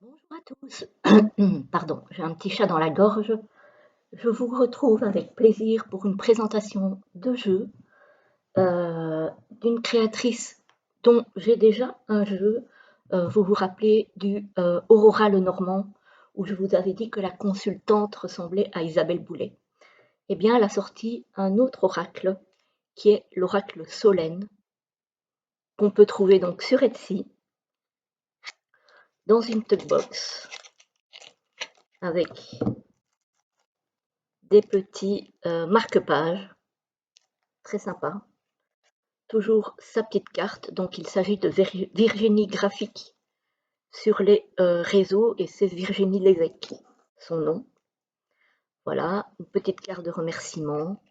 Bonjour à tous. Pardon, j'ai un petit chat dans la gorge. Je vous retrouve avec plaisir pour une présentation de jeu d'une créatrice dont j'ai déjà un jeu. Vous vous rappelez du Aurora Lenormand, où je vous avais dit que la consultante ressemblait à Isabelle Boulet. Eh bien, elle a sorti un autre oracle, qui est l'oracle Solène, qu'on peut trouver donc sur Etsy, dans une box avec des petits marque-pages, très sympa. Toujours sa petite carte, donc il s'agit de Virginie Graphique sur les réseaux, et c'est Virginie Lévesque, son nom. Voilà, une petite carte de remerciement.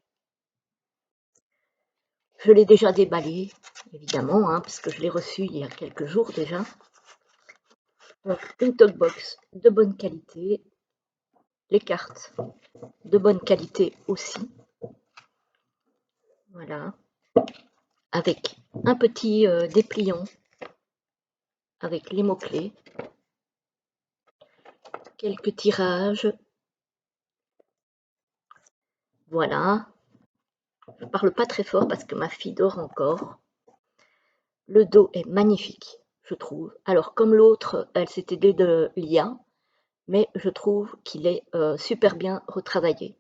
Je l'ai déjà déballée, évidemment, parce que je l'ai reçue il y a quelques jours déjà. Donc, une talkbox de bonne qualité, les cartes de bonne qualité aussi. Voilà, avec un petit dépliant avec les mots-clés, quelques tirages. Voilà, je ne parle pas très fort parce que ma fille dort encore. Le dos est magnifique, je trouve. Alors, comme l'autre, elle s'est aidée de l'IA, mais je trouve qu'il est super bien retravaillé.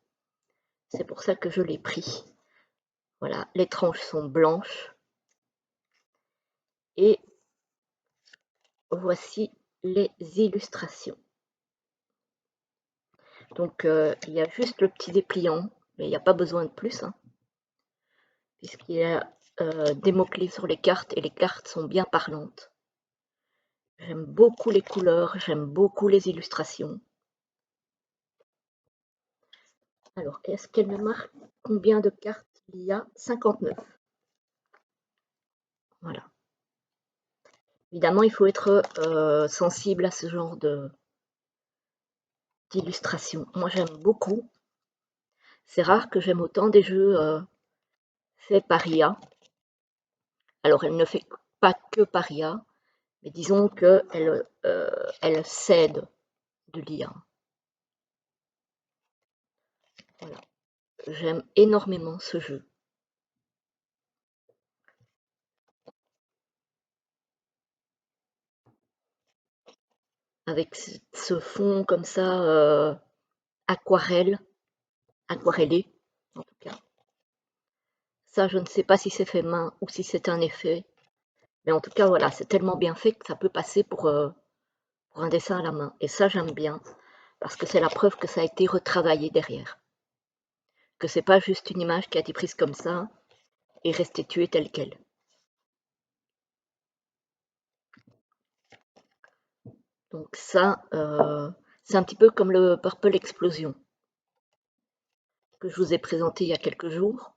C'est pour ça que je l'ai pris. Voilà, les tranches sont blanches. Et voici les illustrations. Donc, il y a juste le petit dépliant, mais il n'y a pas besoin de plus, puisqu'il y a des mots-clés sur les cartes, et les cartes sont bien parlantes. J'aime beaucoup les couleurs, j'aime beaucoup les illustrations. Alors, est-ce qu'elle me marque combien de cartes il y a? 59. Voilà. Évidemment, il faut être sensible à ce genre d'illustration. Moi, j'aime beaucoup. C'est rare que j'aime autant des jeux faits par IA. Alors, elle ne fait pas que par IA, mais disons qu'elle elle s'aide de l'IA. Voilà. J'aime énormément ce jeu. Avec ce fond comme ça, aquarellé, en tout cas. Ça, je ne sais pas si c'est fait main ou si c'est un effet. Mais en tout cas, voilà, c'est tellement bien fait que ça peut passer pour un dessin à la main. Et ça, j'aime bien, parce que c'est la preuve que ça a été retravaillé derrière. Que c'est pas juste une image qui a été prise comme ça et restituée telle qu'elle. Donc ça, c'est un petit peu comme le Purple Explosion que je vous ai présenté il y a quelques jours.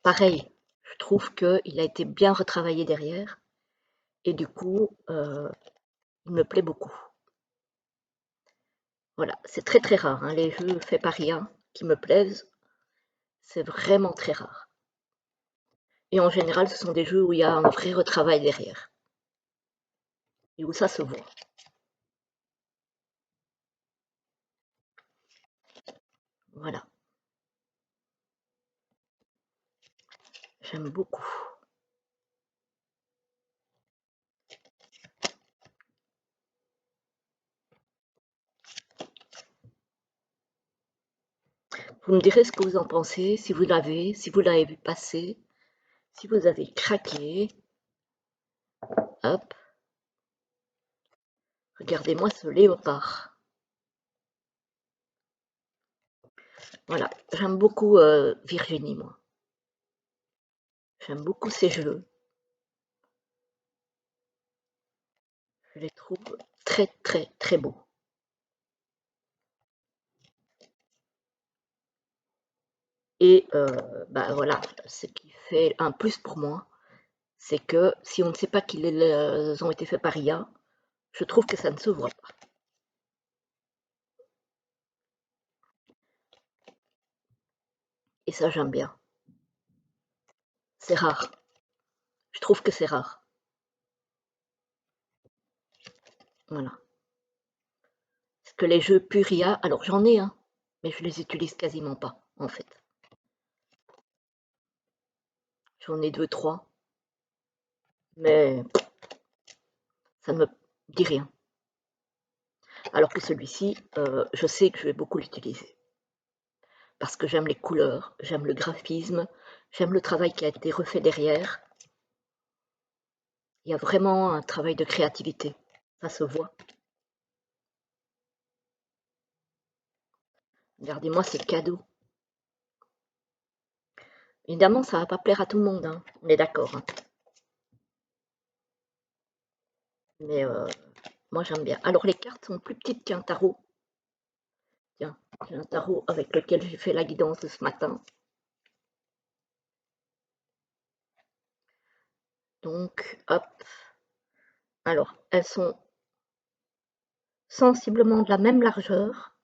Pareil, je trouve qu'il a été bien retravaillé derrière, et du coup, il me plaît beaucoup. Voilà, c'est très très rare, les jeux faits par IA qui me plaisent, c'est vraiment très rare. Et en général, ce sont des jeux où il y a un vrai retravail derrière, et où ça se voit. Voilà, j'aime beaucoup. Vous me direz ce que vous en pensez, si vous l'avez vu passer, si vous avez craqué. Hop, regardez-moi ce léopard. Voilà, j'aime beaucoup Virginie, moi. J'aime beaucoup ses jeux. Je les trouve très très très beaux. Et voilà, ce qui fait un plus pour moi, c'est que si on ne sait pas qu'ils ont été faits par IA, je trouve que ça ne se voit pas. Et ça, j'aime bien. C'est rare. Je trouve que c'est rare. Voilà. Parce que les jeux Puria, alors j'en ai un, mais je les utilise quasiment pas, en fait. J'en ai 2, 3, mais ça ne me dit rien. Alors que celui-ci, je sais que je vais beaucoup l'utiliser. Parce que j'aime les couleurs, j'aime le graphisme, j'aime le travail qui a été refait derrière. Il y a vraiment un travail de créativité, ça se voit. Regardez-moi ces cadeaux. Évidemment, ça va pas plaire à tout le monde, hein, on est d'accord. Hein. Mais moi, j'aime bien. Alors, les cartes sont plus petites qu'un tarot. Tiens, j'ai un tarot avec lequel j'ai fait la guidance de ce matin. Donc, hop. Alors, elles sont sensiblement de la même largeur.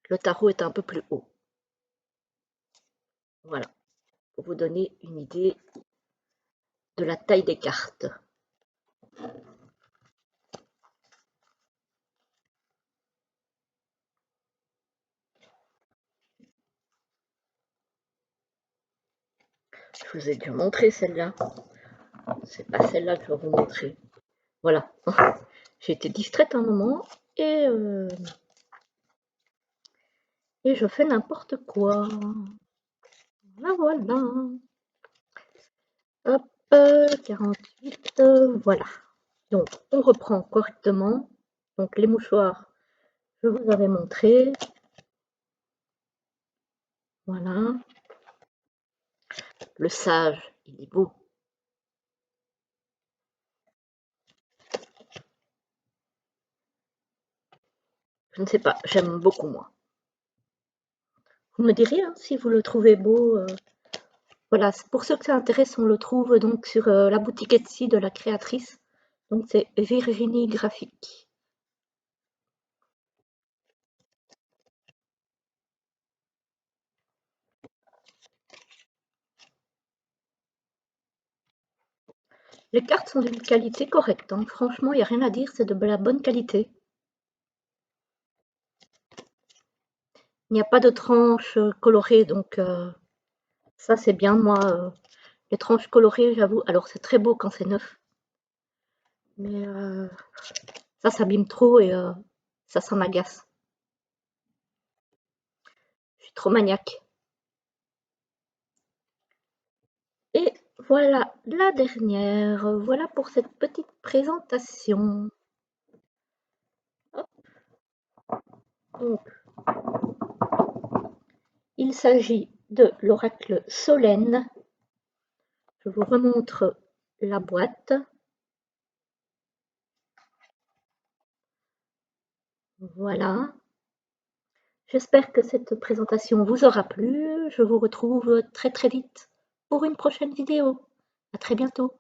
Le tarot est un peu plus haut. Voilà, pour vous donner une idée de la taille des cartes. Je vous ai déjà montré celle-là. C'est pas celle-là que je vais vous montrer. Voilà. J'ai été distraite un moment et je fais n'importe quoi. Voilà, voilà. Hop, 48, voilà. Donc, on reprend correctement. Donc, les mouchoirs, je vous avais montré. Voilà. Le sage, il est beau. Je ne sais pas, j'aime beaucoup moi. Vous me direz hein, si vous le trouvez beau. Voilà, pour ceux que ça intéresse, on le trouve donc sur la boutique Etsy de la créatrice. Donc c'est Virginie Graphique. Les cartes sont d'une qualité correcte. Hein. Franchement, il n'y a rien à dire, c'est de la bonne qualité. Il n'y a pas de tranches colorées, donc ça c'est bien. Moi, les tranches colorées, j'avoue, alors c'est très beau quand c'est neuf. Mais ça s'abîme trop et ça m'agace. Je suis trop maniaque. Et voilà la dernière. Voilà pour cette petite présentation. Hop. Donc, il s'agit de l'oracle Solène. Je vous remontre la boîte. Voilà. J'espère que cette présentation vous aura plu. Je vous retrouve très très vite pour une prochaine vidéo. À très bientôt.